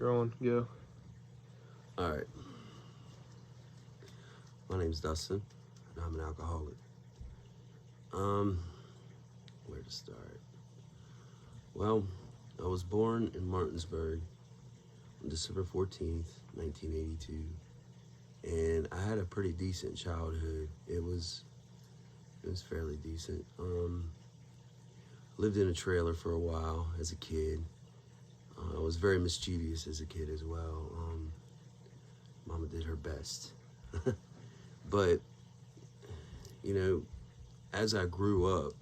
You're on. Go. All right. My name's Dustin, and I'm an alcoholic. Um, where to start? Well, I was born in Martinsburg on December 14th, 1982, and I had a pretty decent childhood. It was fairly decent. Lived in a trailer for a while as a kid. I was very mischievous as a kid as well. Mama did her best. But, you know, as I grew up,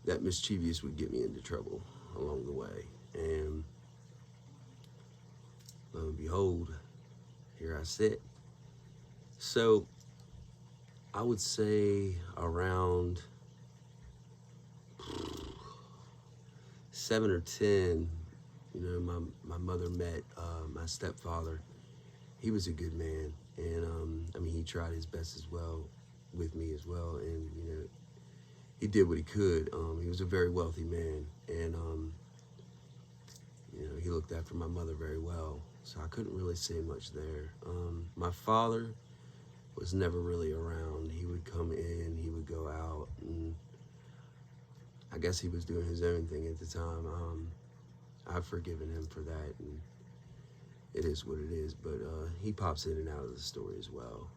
that mischievous would get me into trouble along the way. And lo and behold, here I sit. So I would say around 7 or 10, my mother met my stepfather. He was a good man, and he tried his best as well with me as well, and he did what he could. He was a very wealthy man, and he looked after my mother very well. So I couldn't really say much there. My father was never really around. He would come in, he would go out, and I guess he was doing his own thing at the time. I've forgiven him for that, and it is what it is, but he pops in and out of the story as well.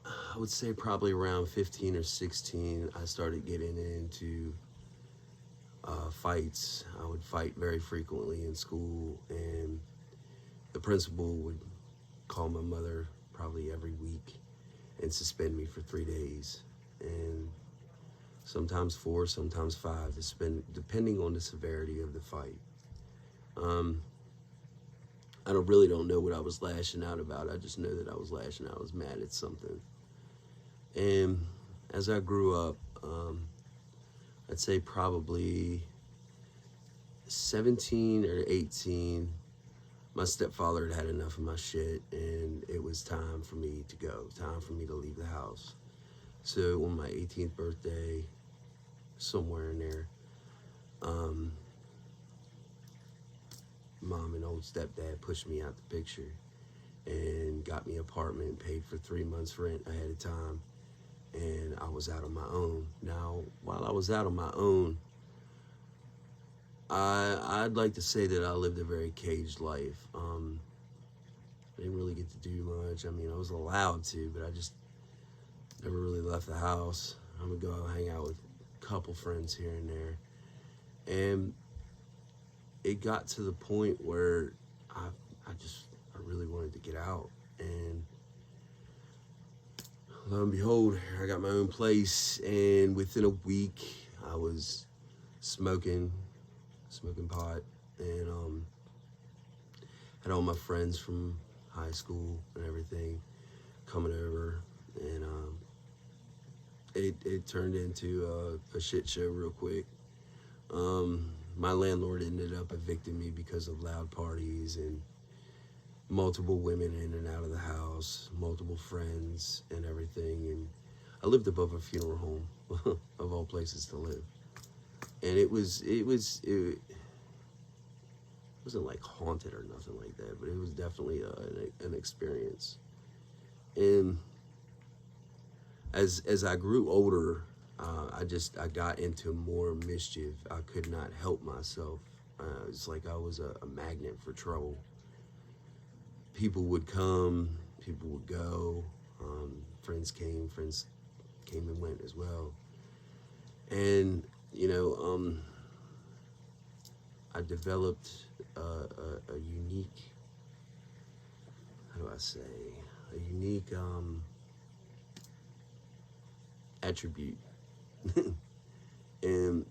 I would say probably around 15 or 16, I started getting into fights. I would fight very frequently in school, and the principal would call my mother probably every week and suspend me for 3 days, and sometimes 4, sometimes 5, depending on the severity of the fight. I really don't know what I was lashing out about. I just know that I was lashing out. I was mad at something. And as I grew up, I'd say probably 17 or 18, my stepfather had enough of my shit, and it was time for me to go, time for me to leave the house. So on my 18th birthday, somewhere in there, Mom and old stepdad pushed me out the picture and got me an apartment, paid for 3 months rent ahead of time, and I was out on my own. Now, while I was out on my own, I'd like to say that I lived a very caged life. I didn't really get to do much. I was allowed to, but I just never really left the house. I would go out, hang out with a couple friends here and there. And it got to the point where I really wanted to get out. And lo and behold, I got my own place, and within a week, I was smoking pot, and had all my friends from high school and everything coming over, and it turned into a shit show real quick. My landlord ended up evicting me because of loud parties and multiple women in and out of the house, multiple friends and everything. And I lived above a funeral home, of all places to live. And it wasn't like haunted or nothing like that, but it was definitely an experience. And as I grew older, I got into more mischief. I could not help myself. It's like I was a magnet for trouble. People would come, people would go. Friends came and went as well. And I developed a unique, how do I say, a unique attribute. And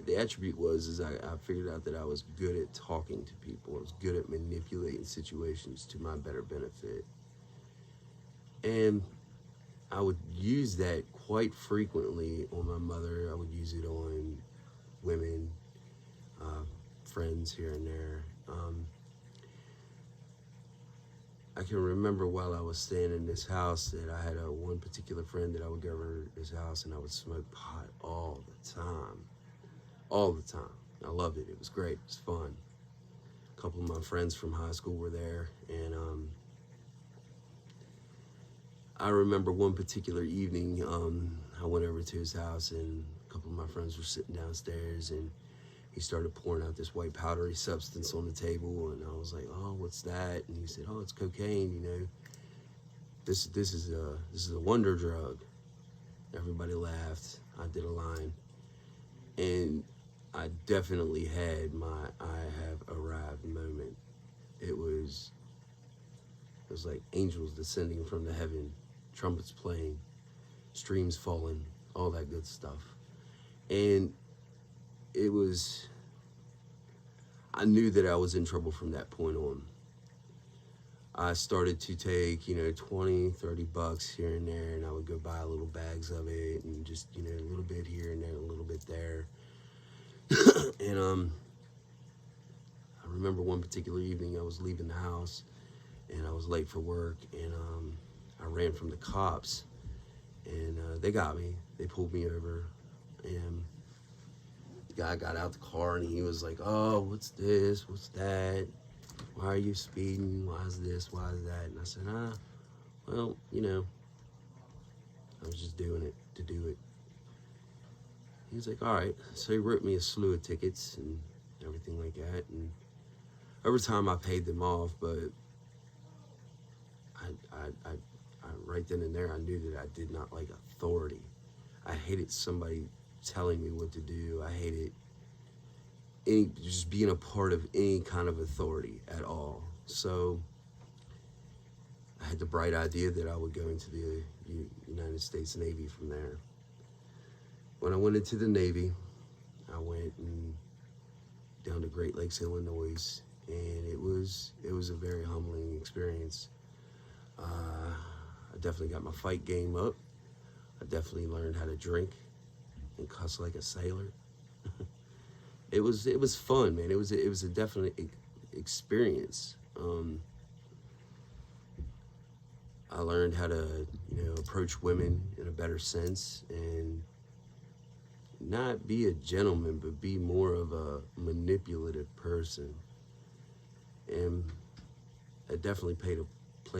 the attribute was I figured out that I was good at talking to people. I was good at manipulating situations to my better benefit. And I would use that quite frequently on my mother. I would use it on women, friends here and there. I can remember while I was staying in this house that I had one particular friend that I would go over to his house, and I would smoke pot all the time. I loved it. It was great. It was fun. A couple of my friends from high school were there, and I remember one particular evening, I went over to his house, and a couple of my friends were sitting downstairs, and he started pouring out this white powdery substance on the table, and I was like, "Oh, what's that?" And he said, "Oh, it's cocaine. You know, this is a wonder drug." Everybody laughed. I did a line, and I definitely had my "I have arrived" moment. It was like angels descending from the heaven, trumpets playing, streams falling, all that good stuff. And it was, I knew that I was in trouble from that point on. I started to take, 20, 30 bucks here and there, and I would go buy little bags of it, and just, a little bit here and there, a little bit there. And I remember one particular evening I was leaving the house, and I was late for work, and I ran from the cops, and they got me. They pulled me over, and the guy got out the car, and he was like, "Oh, what's this? What's that? Why are you speeding? Why is this? Why is that?" And I said, well, I was just doing it to do it. He was like, "All right." So he wrote me a slew of tickets and everything like that, and over time I paid them off, but I right then and there I knew that I did not like authority. I hated somebody telling me what to do. I hated just being a part of any kind of authority at all. So I had the bright idea that I would go into the United States Navy from there. When I went into the Navy, I went down to Great Lakes, Illinois, and it was a very humbling experience. I definitely got my fight game up. I definitely learned how to drink and cuss like a sailor. It was fun, man. It was a definite experience. I learned how to approach women in a better sense, and not be a gentleman, but be more of a manipulative person. And it definitely played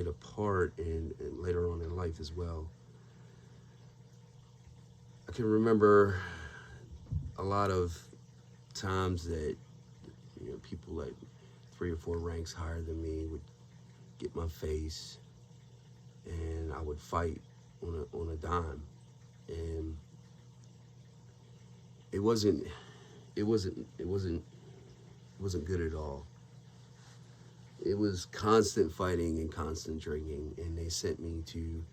a part in later on in life as well. I can remember a lot of times that people like 3 or 4 ranks higher than me would get my face, and I would fight on a dime, and it wasn't good at all. It was constant fighting and constant drinking, and they sent me to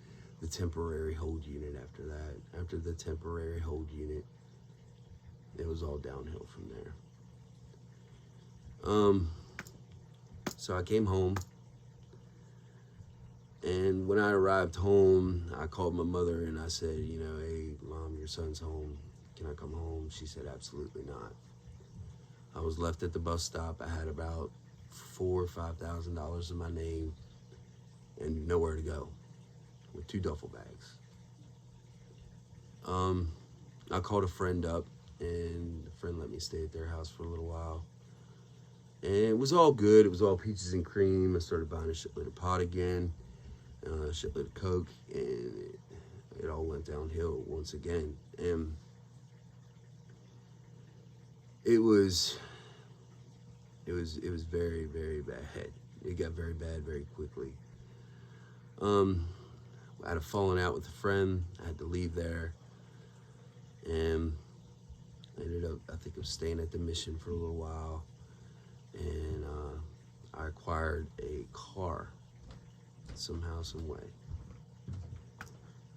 the temporary hold unit after that. After the temporary hold unit, it was all downhill from there. So I came home, and when I arrived home, I called my mother and I said, "Hey, Mom, your son's home. Can I come home?" She said, "Absolutely not." I was left at the bus stop. I had about $4,000 or $5,000 in my name and nowhere to go, with 2 duffel bags. I called a friend up, and the friend let me stay at their house for a little while. And it was all good. It was all peaches and cream. I started buying a shitload of pot again, a shitload of Coke, and it all went downhill once again. And it was very, very bad. It got very bad very quickly. I had a falling out with a friend. I had to leave there, and I ended up, I think, staying at the mission for a little while, and I acquired a car somehow, some way.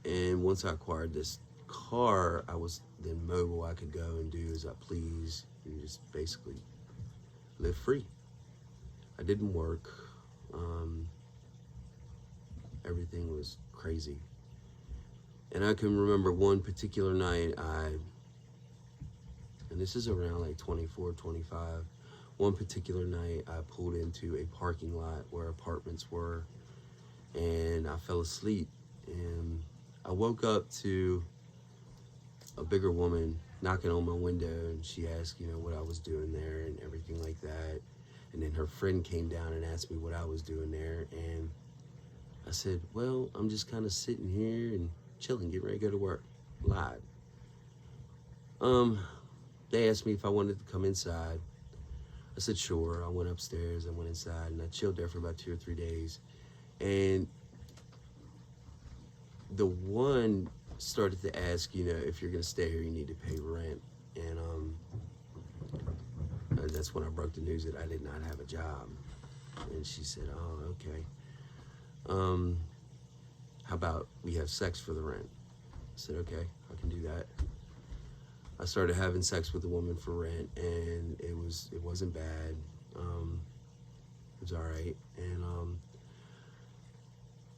And once I acquired this car, I was then mobile. I could go and do as I please and just basically live free. I didn't work. Everything was crazy. And I can remember one particular night, and this is around like 24, 25, one particular night I pulled into a parking lot where apartments were, and I fell asleep, and I woke up to a bigger woman knocking on my window, and she asked, what I was doing there and everything like that. And then her friend came down and asked me what I was doing there, and I said, well, I'm just kind of sitting here and chilling, getting ready to go to work. Lied. They asked me if I wanted to come inside. I said, sure. I went upstairs, I went inside, and I chilled there for about 2 or 3 days. And the one started to ask, if you're going to stay here, you need to pay rent. And that's when I broke the news that I did not have a job. And she said, oh, okay. How about we have sex for the rent? I said, okay, I can do that. I started having sex with a woman for rent, and it wasn't bad. It was all right. And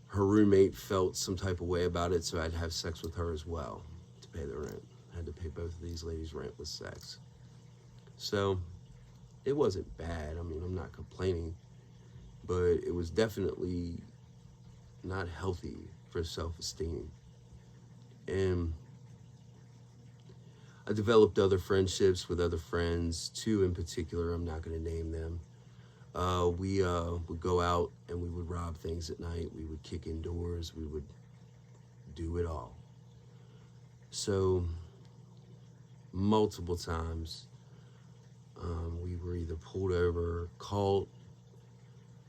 her roommate felt some type of way about it, so I'd have sex with her as well to pay the rent. I had to pay both of these ladies rent with sex. So it wasn't bad. I mean, I'm not complaining, but it was definitely not healthy for self-esteem. And I developed other friendships with other friends, 2 in particular. I'm not going to name them. We would go out and we would rob things at night. We would kick indoors. We would do it all. So multiple times we were either pulled over, called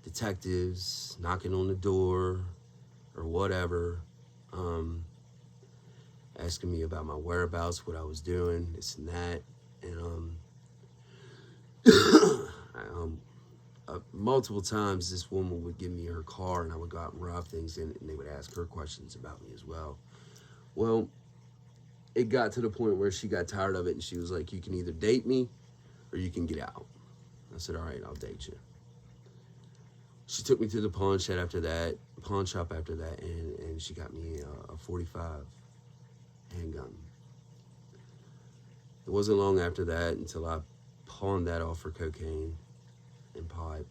detectives, knocking on the door or whatever, asking me about my whereabouts, what I was doing, this and that. And multiple times this woman would give me her car, and I would go out and rob things in it, and they would ask her questions about me as well. Well, it got to the point where she got tired of it, and she was like, you can either date me or you can get out. I said, all right, I'll date you. She took me to the pawn shop after that, and she got me a 45 handgun. It wasn't long after that until I pawned that off for cocaine and pot.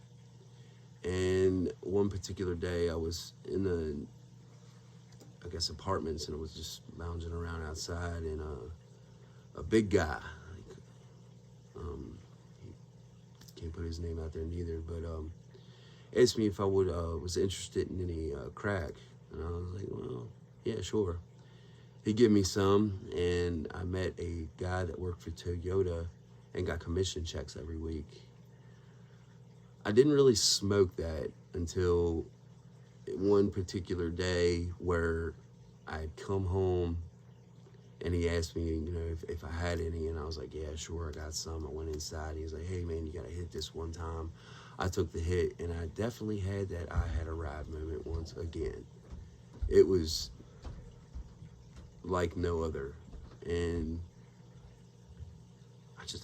And one particular day I was in apartments, and I was just lounging around outside, and a big guy, he can't put his name out there neither, but asked me if I was interested in any crack. And I was like, well, yeah, sure. He gave me some, and I met a guy that worked for Toyota and got commission checks every week. I didn't really smoke that until one particular day where I'd come home and he asked me, if I had any, and I was like, yeah, sure, I got some. I went inside. He was like, hey, man, you got to hit this one time. I took the hit, and I definitely had that I had a ride moment once again. It was like no other, and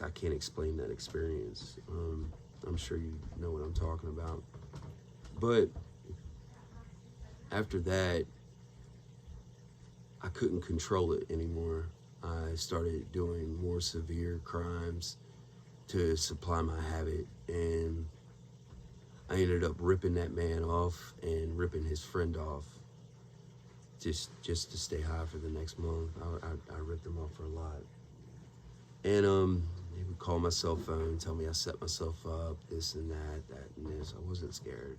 I can't explain that experience. I'm sure you know what I'm talking about. But after that, I couldn't control it anymore. I started doing more severe crimes to supply my habit, and I ended up ripping that man off and ripping his friend off just to stay high for the next month. I ripped them off for a lot. And he would call my cell phone, tell me I set myself up, this and that and this. I wasn't scared.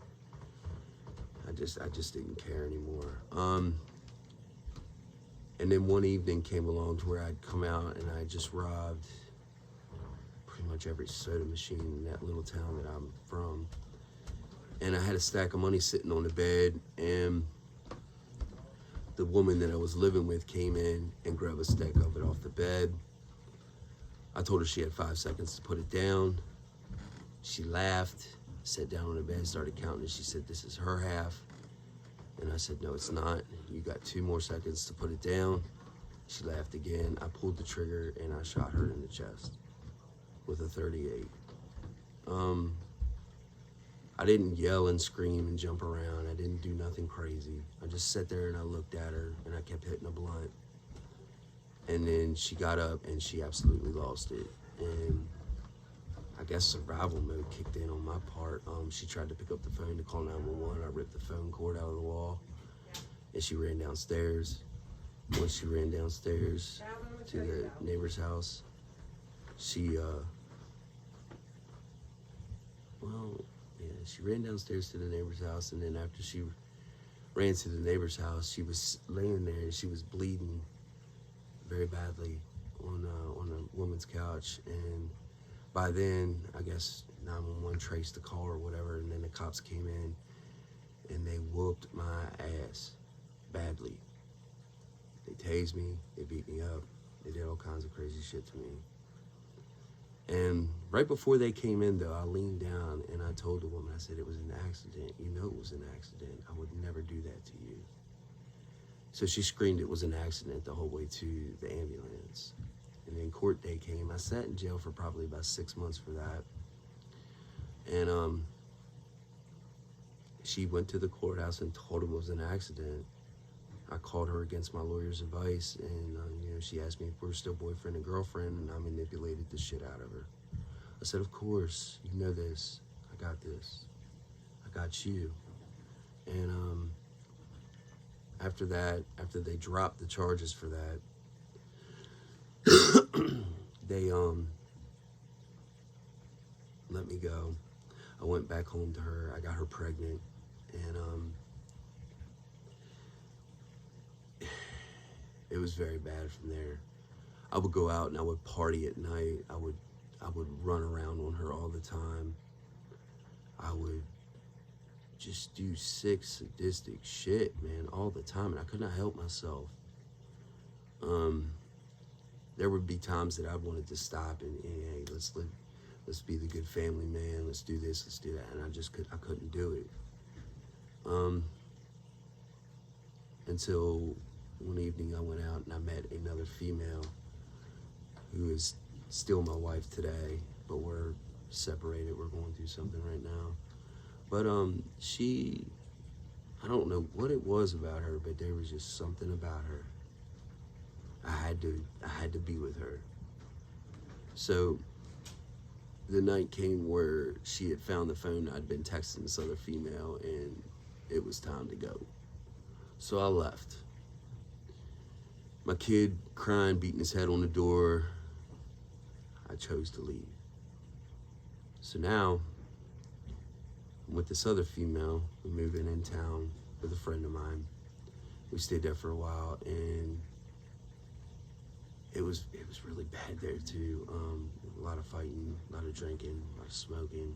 I just didn't care anymore. And then one evening came along to where I'd come out and I just robbed pretty much every soda machine in that little town that I'm from. And I had a stack of money sitting on the bed, and the woman that I was living with came in and grabbed a stack of it off the bed. I told her she had 5 seconds to put it down. She laughed, sat down on the bed, started counting, and she said, this is her half. And I said, no, it's not. You got 2 more seconds to put it down. She laughed again. I pulled the trigger, and I shot her in the chest with a .38. I didn't yell and scream and jump around. I didn't do nothing crazy. I just sat there and I looked at her, and I kept hitting a blunt. And then she got up and she absolutely lost it. And I guess survival mode kicked in on my part. She tried to pick up the phone to call 911. I ripped the phone cord out of the wall, and she ran downstairs. Once she ran downstairs, to the neighbor's house. She, she ran downstairs to the neighbor's house, and then after she ran to the neighbor's house, she was laying there and she was bleeding very badly on a woman's couch. And by then, I guess 911 traced the call or whatever, and then the cops came in and they whooped my ass badly. They tased me, they beat me up, they did all kinds of crazy shit to me. And right before they came in, though, I leaned down and I told the woman, I said, it was an accident. You know it was an accident. I would never do that to you. So she screamed it was an accident the whole way to the ambulance. And then court day came. I sat in jail for probably about 6 months for that. And she went to the courthouse and told him it was an accident. I called her against my lawyer's advice, and she asked me if we're still boyfriend and girlfriend, and I manipulated the shit out of her. I said, of course, you know this. I got this. I got you. And after that, after they dropped the charges for that, they let me go. I went back home to her. I got her pregnant, and it was very bad from there. I would go out and I would party at night. I would run around on her all the time. I would just do sick, sadistic shit, man, all the time, and I could not help myself. There would be times that I wanted to stop and hey, let's be the good family man. Let's do this, let's do that, and I couldn't do it. Until one evening I went out and I met another female who is still my wife today, but we're separated. We're going through something right now. But I don't know what it was about her, but there was just something about her. I had to be with her. So the night came where she had found the phone. I'd been texting this other female, and it was time to go. So I left. My kid crying, beating his head on the door. I chose to leave. So now, I'm with this other female. We're moving in town with a friend of mine. We stayed there for a while, and it was really bad there too. A lot of fighting, a lot of drinking, a lot of smoking,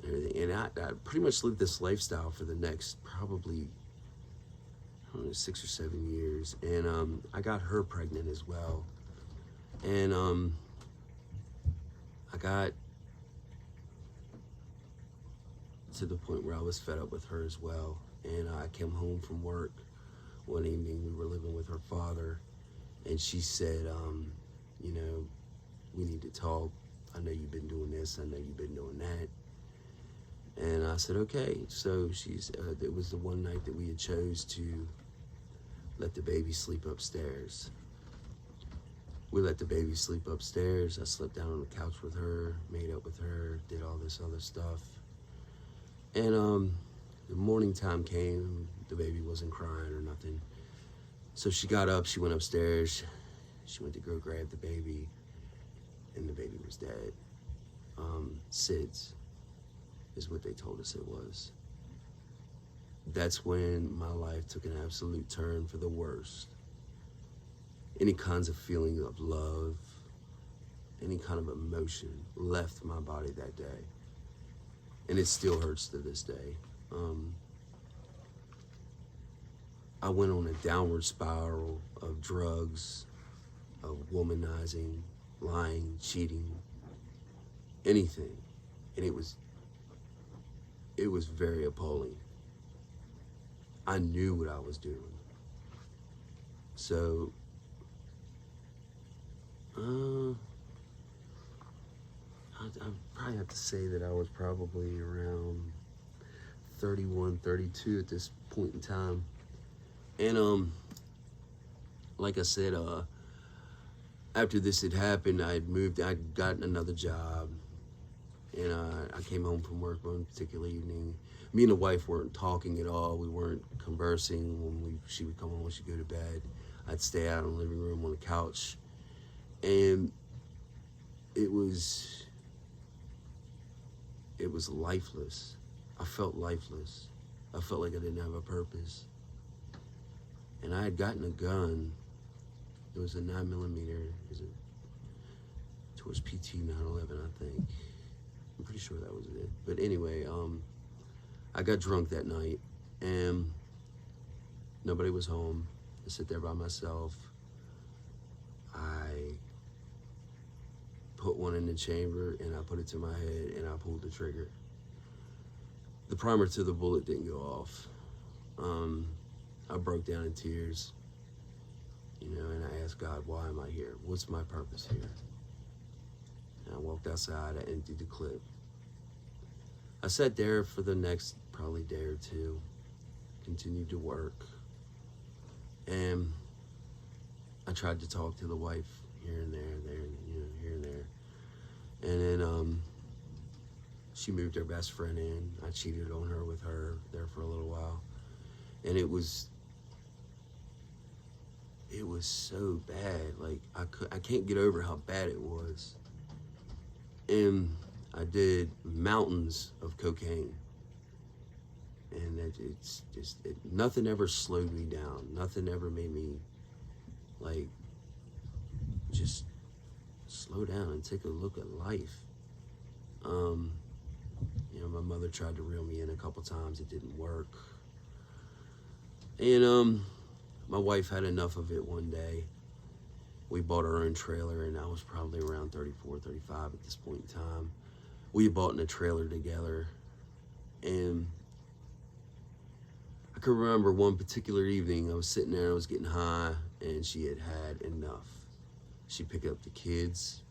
and everything. And I pretty much lived this lifestyle for the next probably 6 or 7 years, and I got her pregnant as well, and I got to the point where I was fed up with her as well, and I came home from work one evening. We were living with her father, and she said, we need to talk. I know you've been doing this, I know you've been doing that. And I said, okay. So it was the one night that we had chose to let the baby sleep upstairs. We let the baby sleep upstairs. I slept down on the couch with her, made up with her, did all this other stuff. And the morning time came, the baby wasn't crying or nothing. So she got up, she went upstairs, she went to go grab the baby, and the baby was dead. SIDS is what they told us it was. That's when my life took an absolute turn for the worst. Any kinds of feeling of love, any kind of emotion left my body that day. And it still hurts to this day. I went on a downward spiral of drugs, of womanizing, lying, cheating, anything. And it was very appalling. I knew what I was doing. So, I probably have to say that I was probably around 31, 32 at this point in time. And like I said, after this had happened, I'd gotten another job, and I came home from work one particular evening. Me and the wife weren't talking at all. We weren't conversing. She would come home when she'd go to bed. I'd stay out in the living room on the couch, and it was lifeless. I felt lifeless. I felt like I didn't have a purpose. And I had gotten a gun. It was a 9mm. It was towards PT 911, I think. I'm pretty sure that was it. But anyway, I got drunk that night, and nobody was home. I sat there by myself. I put one in the chamber, and I put it to my head, and I pulled the trigger. The primer to the bullet didn't go off. I broke down in tears, and I asked God, why am I here? What's my purpose here? And I walked outside, I emptied the clip. I sat there for the next probably day or two, continued to work, and I tried to talk to the wife here and there, here and there. And then she moved her best friend in. I cheated on her with her there for a little while. And it was so bad. Like, I can't get over how bad it was. And I did mountains of cocaine. And nothing ever slowed me down. Nothing ever made me, like, just slow down and take a look at life. My mother tried to reel me in a couple times. It didn't work. And my wife had enough of it one day. We bought our own trailer, and I was probably around 34, 35 at this point in time. We bought in a trailer together, and I can remember one particular evening, I was sitting there, I was getting high, and she had had enough. She picked up the kids,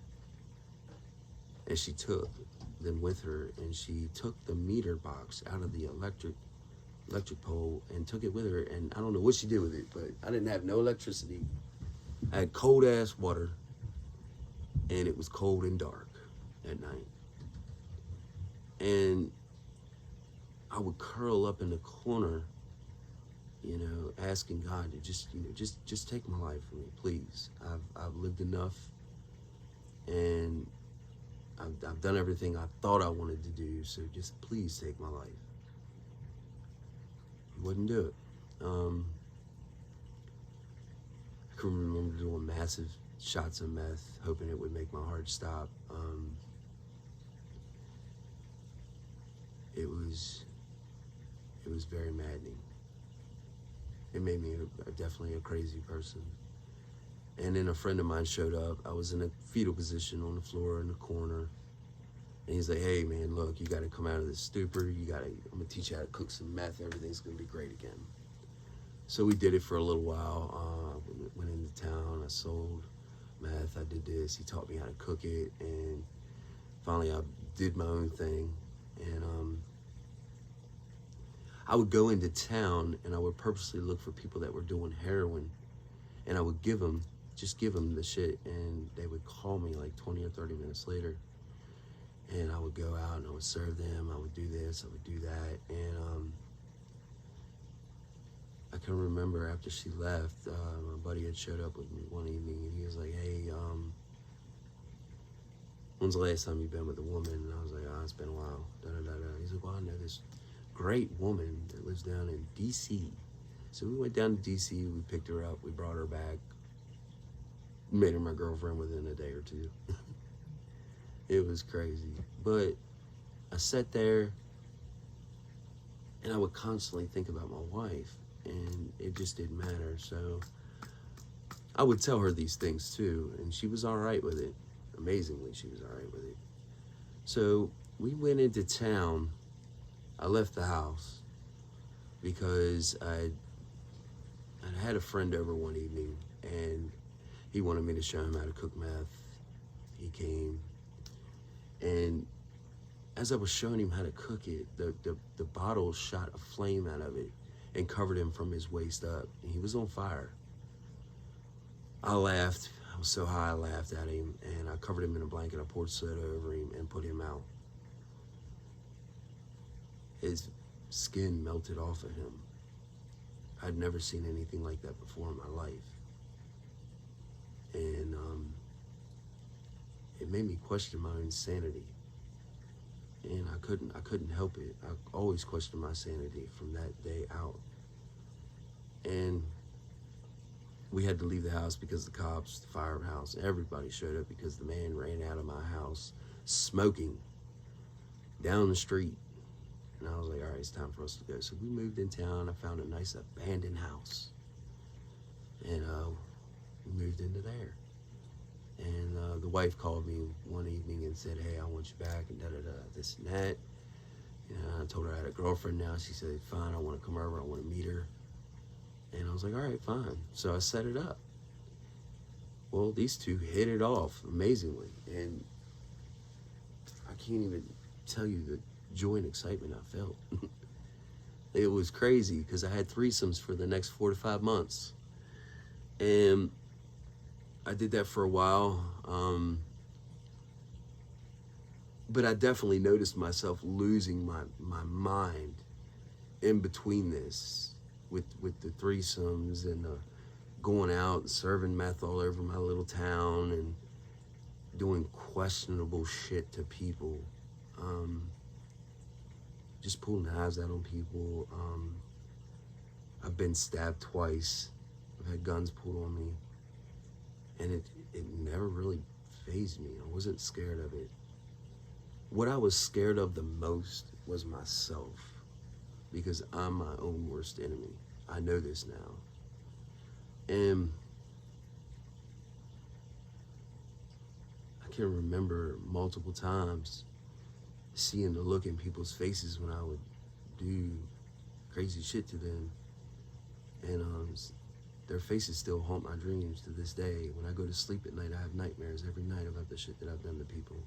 and she took them with her, and she took the meter box out of the electric pole and took it with her, and I don't know what she did with it, but I didn't have no electricity. I had cold ass water, and it was cold and dark at night. And I would curl up in the corner, asking God to just take my life from me, please. I've lived enough, and I've done everything I thought I wanted to do, so just please take my life. He wouldn't do it. I can remember doing massive shots of meth, hoping it would make my heart stop. It was very maddening. It made me definitely a crazy person. And then a friend of mine showed up. I was in a fetal position on the floor in the corner. And he's like, hey man, look, you gotta come out of this stupor. I'm gonna teach you how to cook some meth. Everything's gonna be great again. So we did it for a little while. Went into town, I sold meth, I did this. He taught me how to cook it. And finally I did my own thing. And I would go into town, and I would purposely look for people that were doing heroin, and I would give them the shit, and they would call me like 20 or 30 minutes later, and I would go out and I would serve them. I would do this, I would do that. And I can remember after she left, my buddy had showed up with me one evening, and he was like, hey, when's the last time you've been with a woman? And I was like, it's been a while, He's like, well, I know this great woman that lives down in DC. So we went down to DC, we picked her up, we brought her back, made her my girlfriend within a day or two. It was crazy. But I sat there, and I would constantly think about my wife, and it just didn't matter. So I would tell her these things too, and she was all right with it. Amazingly, she was all right with it. So we went into town. I left the house because I had a friend over one evening, and he wanted me to show him how to cook meth. He came, and as I was showing him how to cook it, the bottle shot a flame out of it and covered him from his waist up, and he was on fire. I laughed. I was so high, I laughed at him, and I covered him in a blanket. I poured soda over him and put him out. His skin melted off of him. I'd never seen anything like that before in my life. And it made me question my own sanity. And I couldn't help it. I always questioned my sanity from that day out. And we had to leave the house because the cops, the firehouse, everybody showed up because the man ran out of my house smoking down the street. And I was like, all right, it's time for us to go. So we moved in town. I found a nice abandoned house. And we moved into there. And the wife called me one evening and said, hey, I want you back, and da-da-da, this and that. And I told her I had a girlfriend now. She said, fine, I want to come over. I want to meet her. And I was like, all right, fine. So I set it up. Well, these two hit it off amazingly. And I can't even tell you the joy and excitement I felt. It was crazy because I had threesomes for the next 4 to 5 months. And I did that for a while. But I definitely noticed myself losing my mind in between this with the threesomes and going out and serving meth all over my little town and doing questionable shit to people. Just pulling knives out on people. I've been stabbed twice. I've had guns pulled on me. And it never really fazed me. I wasn't scared of it. What I was scared of the most was myself, because I'm my own worst enemy. I know this now. And I can remember multiple times seeing the look in people's faces when I would do crazy shit to them. And their faces still haunt my dreams to this day. When I go to sleep at night, I have nightmares every night about the shit that I've done to people.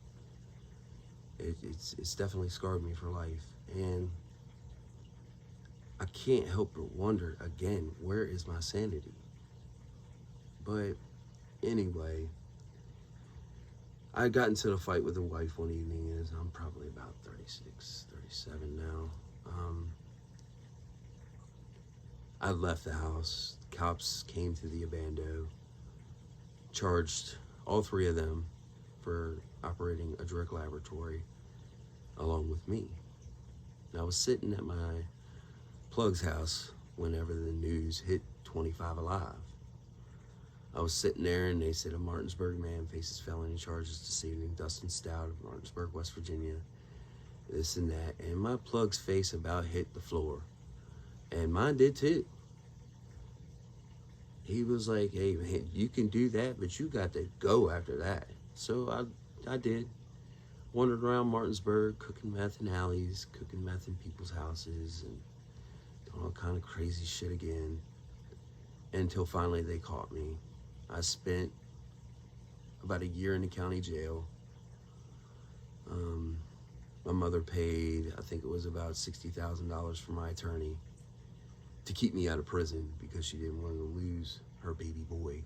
It's definitely scarred me for life. And I can't help but wonder, again, where is my sanity? But anyway, I got into the fight with a wife one evening, and I'm probably about 36, 37 now. I left the house. Cops came to the abando, charged all three of them for operating a drug laboratory along with me. And I was sitting at my plug's house whenever the news hit 25 alive. I was sitting there and they said a Martinsburg man faces felony charges this evening, Dustin Stout of Martinsburg, West Virginia, this and that. And my plug's face about hit the floor. And mine did too. He was like, hey man, you can do that, but you got to go after that. So I did. Wandered around Martinsburg, cooking meth in alleys, cooking meth in people's houses, and doing all kind of crazy shit again. Until finally they caught me. I spent about a year in the county jail. My mother paid, I think it was about $60,000 for my attorney to keep me out of prison because she didn't want to lose her baby boy.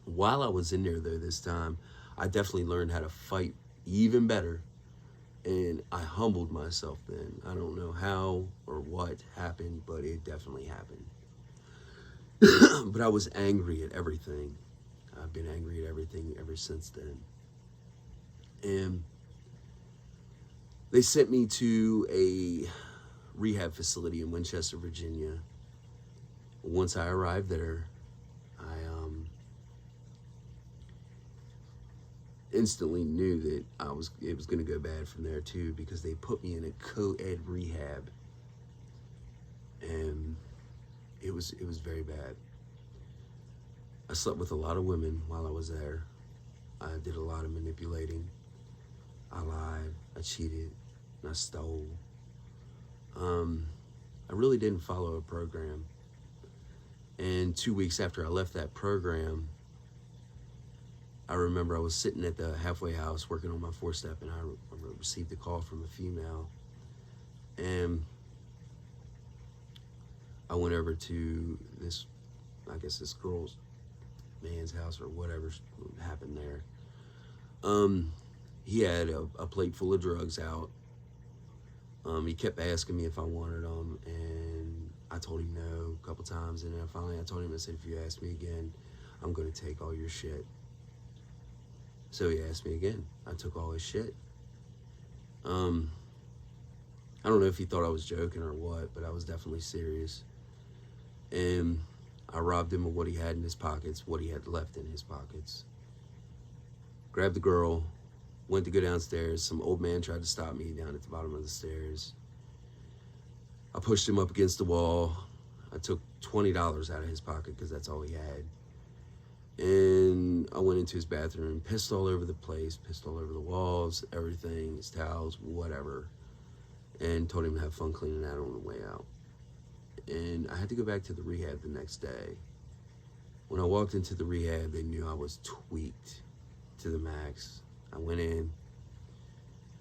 While I was in there though this time, I definitely learned how to fight even better, and I humbled myself then. I don't know how or what happened, but it definitely happened. But I was angry at everything. I've been angry at everything ever since then. And they sent me to a rehab facility in Winchester, Virginia. Once I arrived there, I instantly knew that it was going to go bad from there too, because they put me in a co-ed rehab, and it was very bad. I slept with a lot of women while I was there. I did a lot of manipulating. I lied, I cheated, and I stole. I really didn't follow a program. And 2 weeks after I left that program, I remember I was sitting at the halfway house working on my 4-step, and I received a call from a female. And I went over to this girl's man's house or whatever happened there. He had a plate full of drugs out. He kept asking me if I wanted them, and I told him no a couple times, and then finally I told him, I said, if you ask me again, I'm going to take all your shit. So he asked me again. I took all his shit. I don't know if he thought I was joking or what, but I was definitely serious. And I robbed him of what he had in his pockets, what he had left in his pockets. Grabbed the girl, went to go downstairs. Some old man tried to stop me down at the bottom of the stairs. I pushed him up against the wall. I took $20 out of his pocket because that's all he had. And I went into his bathroom, pissed all over the place, pissed all over the walls, everything, his towels, whatever. And told him to have fun cleaning that on the way out. And I had to go back to the rehab the next day. When I walked into the rehab, they knew I was tweaked to the max. I went in,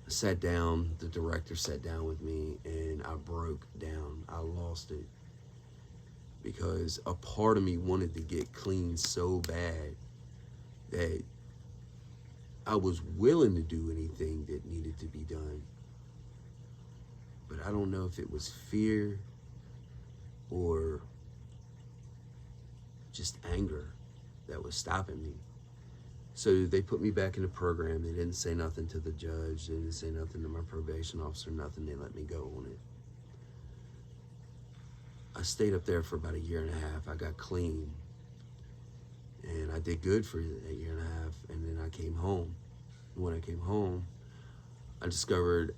I sat down, the director sat down with me, and I broke down. I lost it. Because a part of me wanted to get clean so bad that I was willing to do anything that needed to be done. But I don't know if it was fear or just anger that was stopping me. So they put me back in the program. They didn't say nothing to the judge. They didn't say nothing to my probation officer, nothing. They let me go on it. I stayed up there for about a year and a half. I got clean. And I did good for a year and a half. And then I came home. And when I came home, I discovered,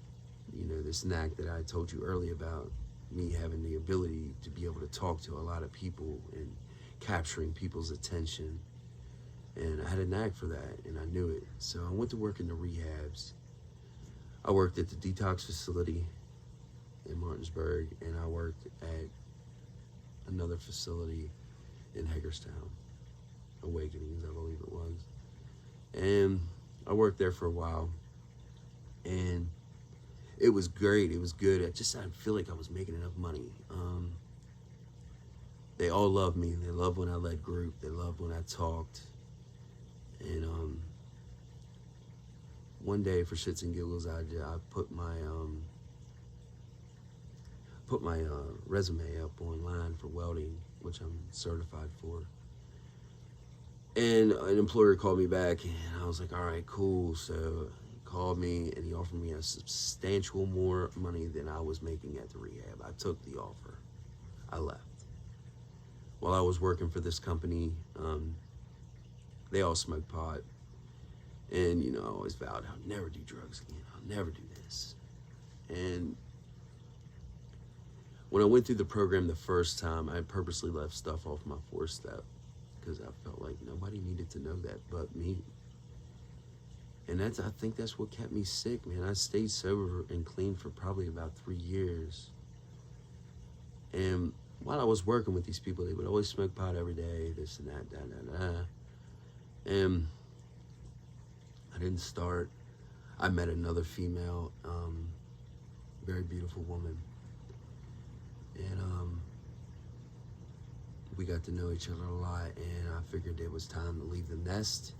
this knack that I told you earlier about, me having the ability to be able to talk to a lot of people and capturing people's attention. And I had a knack for that, and I knew it. So I went to work in the rehabs. I worked at the detox facility in Martinsburg, and I worked at another facility in Hagerstown, Awakenings, I believe it was. And I worked there for a while, and it was great. It was good. I feel like I was making enough money. They all loved me. They loved when I led group. They loved when I talked. And one day, for shits and giggles, I put my resume up online for welding, which I'm certified for. And an employer called me back, and I was like, all right, cool. So he called me, and he offered me a substantial more money than I was making at the rehab. I took the offer. I left. While I was working for this company, they all smoked pot. And, I always vowed I'll never do drugs again. I'll never do this. And when I went through the program the first time, I purposely left stuff off my 4-step because I felt like nobody needed to know that but me. And I think that's what kept me sick, man. I stayed sober and clean for probably about 3 years. And while I was working with these people, they would always smoke pot every day, this and that, And I didn't start. I met another female, very beautiful woman. And we got to know each other a lot, and I figured it was time to leave the nest,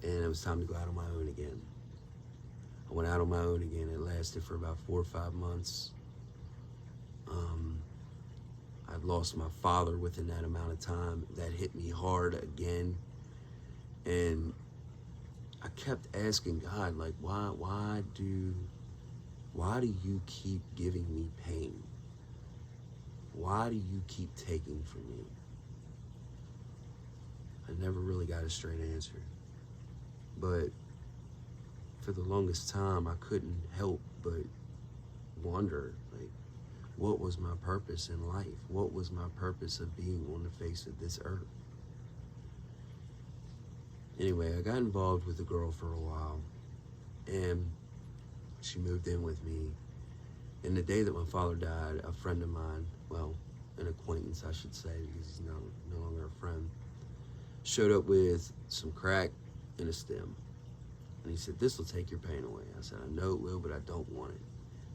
and it was time to go out on my own again. I went out on my own again. It lasted for about 4 or 5 months. I'd lost my father within that amount of time. That hit me hard again. And I kept asking God, like, why do you keep giving me pain? Why do you keep taking from me? I never really got a straight answer. But for the longest time, I couldn't help but wonder, like, what was my purpose in life? What was my purpose of being on the face of this earth? Anyway, I got involved with a girl for a while, and she moved in with me. And the day that my father died, a friend of mine, well, an acquaintance, I should say, because he's no longer a friend, showed up with some crack and a stem. And he said, this will take your pain away. I said, I know it will, but I don't want it.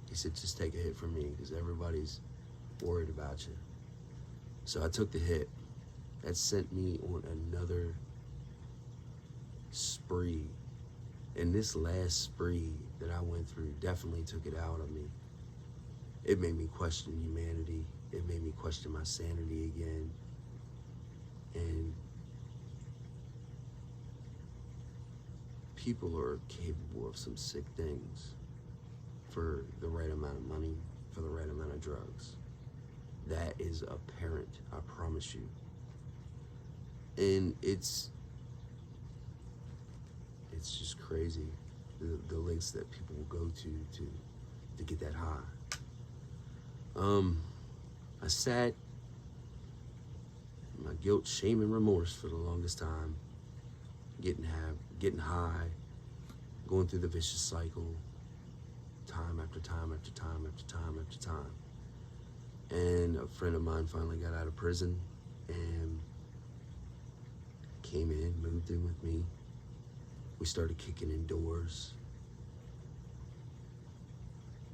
He said, just take a hit from me, because everybody's worried about you. So I took the hit. That sent me on another spree. And this last spree that I went through definitely took it out of me. It made me question humanity. it made me question my sanity again. And people are capable of some sick things for the right amount of money, for the right amount of drugs. That is apparent, I promise you. And it's just crazy, the lengths that people will go to get that high. I sat in my guilt, shame, and remorse for the longest time, getting high, going through the vicious cycle, time after time after time after time after time. And a friend of mine finally got out of prison and came in, moved in with me. We started kicking in doors.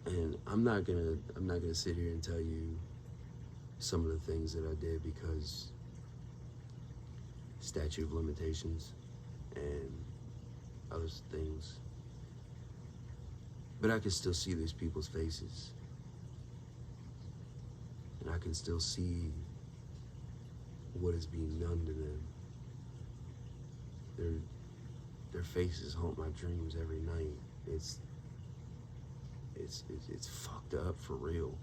And I'm not gonna sit here and tell you some of the things that I did, because statute of limitations and other things. But I can still see these people's faces. And I can still see what is being done to them. Their faces haunt my dreams every night. It's fucked up for real.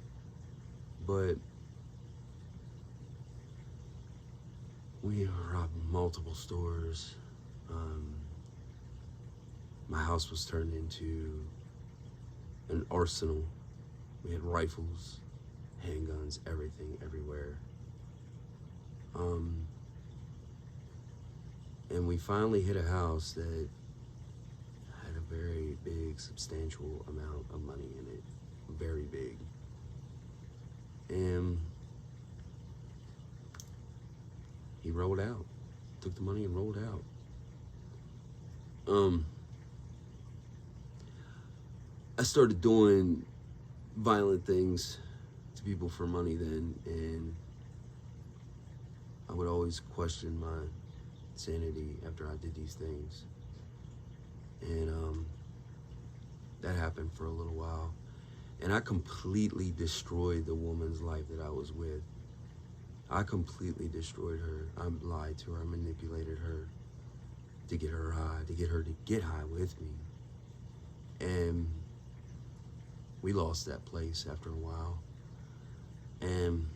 But we robbed multiple stores. My house was turned into an arsenal. We had rifles, handguns, everything, everywhere. And we finally hit a house that had a very big, substantial amount of money in it. Very big. And he rolled out. Took the money and rolled out. I started doing violent things to people for money then, and I would always question my sanity after I did these things. And that happened for a little while. And I completely destroyed the woman's life that I was with. I completely destroyed her. I lied to her, I manipulated her to get her high, to get her to get high with me. And we lost that place after a while. And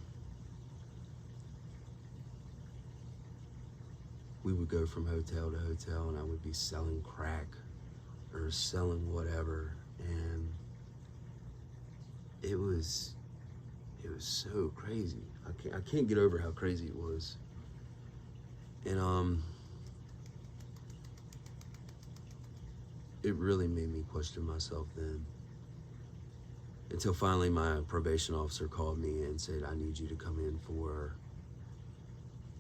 we would go from hotel to hotel, and I would be selling crack or selling whatever. And it was so crazy. I can't get over how crazy it was. And it really made me question myself then. Until finally my probation officer called me and said, I need you to come in for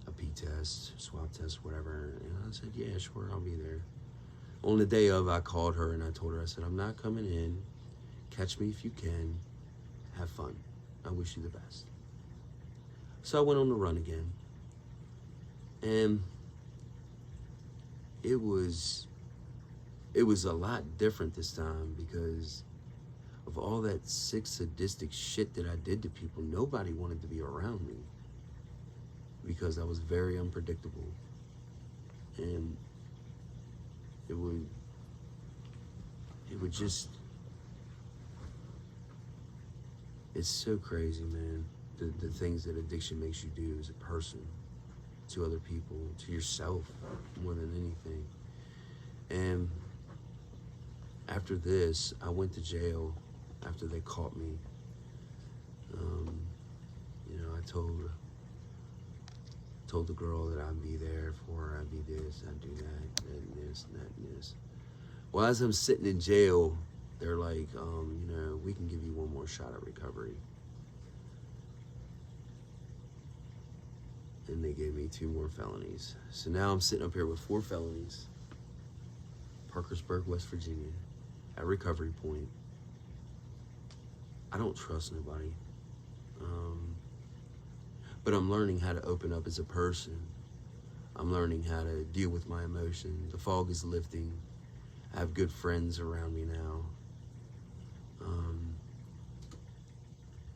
a pee test, swab test, whatever. And I said, yeah, sure, I'll be there. On the day of, I called her and I told her, I said, I'm not coming in. Catch me if you can. Have fun. I wish you the best. So I went on the run again. And it was a lot different this time, because of all that sick, sadistic shit that I did to people. Nobody wanted to be around me because I was very unpredictable. And it would just, it's so crazy, man. The things that addiction makes you do as a person, to other people, to yourself, more than anything. And after this, I went to jail after they caught me. I told the girl that I'd be there for her, I'd be this, I'd do that, and this, and that, and this. Well, as I'm sitting in jail, they're like, we can give you one more shot at recovery. And they gave me 2 more felonies. So now I'm sitting up here with 4 felonies. Parkersburg, West Virginia, at recovery point. I don't trust nobody. But I'm learning how to open up as a person. I'm learning how to deal with my emotions. The fog is lifting. I have good friends around me now.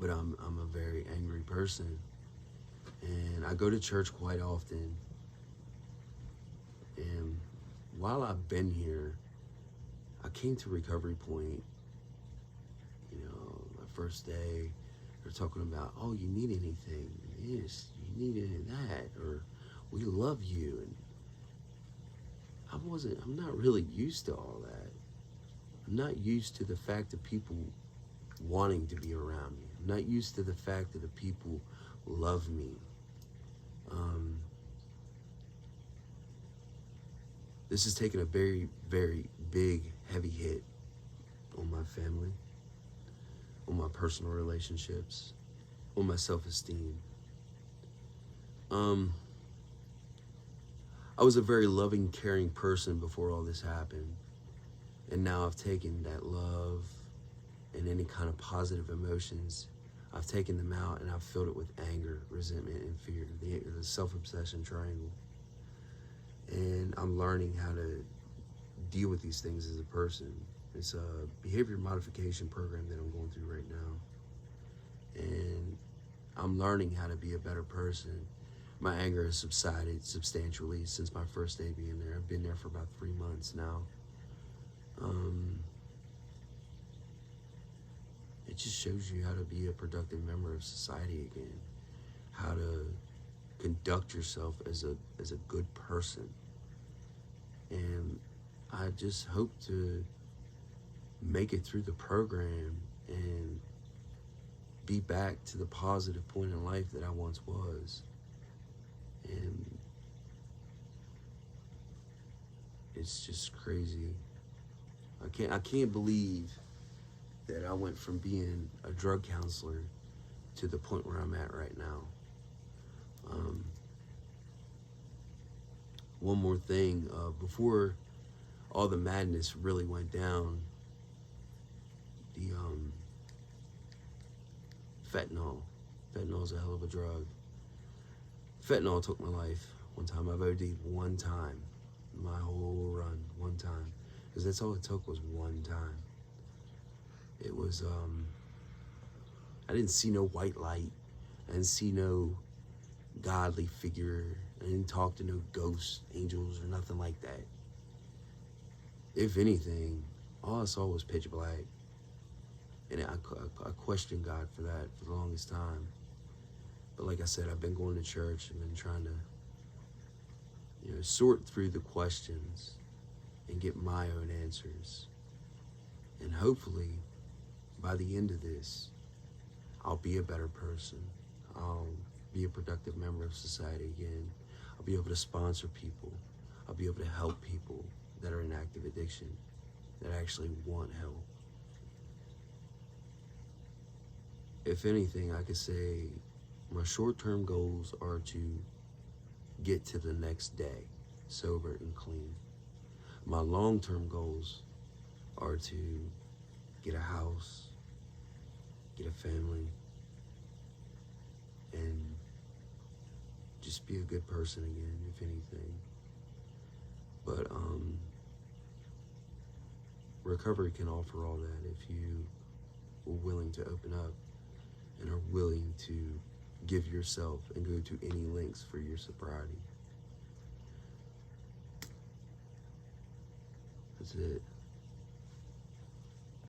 but I'm a very angry person. And I go to church quite often. And while I've been here, I came to Recovery Point, my first day. They're talking about, oh, you need anything? Yes, you need any of that, or we love you. And I'm not really used to all that. I'm not used to the fact of people wanting to be around me. I'm not used to the fact that the people love me. This has taken a very, very big, heavy hit on my family, on my personal relationships, on my self-esteem. I was a very loving, caring person before all this happened. And now I've taken that love and any kind of positive emotions, I've taken them out and I've filled it with anger, resentment, and fear, the self-obsession triangle. And I'm learning how to deal with these things as a person. It's a behavior modification program that I'm going through right now. And I'm learning how to be a better person. My anger has subsided substantially since my first day being there. I've been there for about 3 months now. It just shows you how to be a productive member of society again, how to conduct yourself as a good person. And I just hope to make it through the program and be back to the positive point in life that I once was. And it's just crazy. I can't believe that I went from being a drug counselor to the point where I'm at right now. One more thing, before all the madness really went down, the fentanyl's a hell of a drug. Fentanyl took my life one time. I've OD'd one time, my whole run, one time. Because that's all it took, was one time. It was, I didn't see no white light. I didn't see no godly figure. I didn't talk to no ghosts, angels, or nothing like that. If anything, all I saw was pitch black. And I questioned God for that for the longest time. But like I said, I've been going to church and been trying to, sort through the questions and get my own answers. And hopefully, by the end of this, I'll be a better person. I'll be a productive member of society again. I'll be able to sponsor people. I'll be able to help people that are in active addiction, that actually want help. If anything, I could say my short-term goals are to get to the next day sober and clean. My long-term goals are to get a house, get a family, and just be a good person again, if anything. But recovery can offer all that if you are willing to open up and are willing to give yourself and go to any lengths for your sobriety. That's it.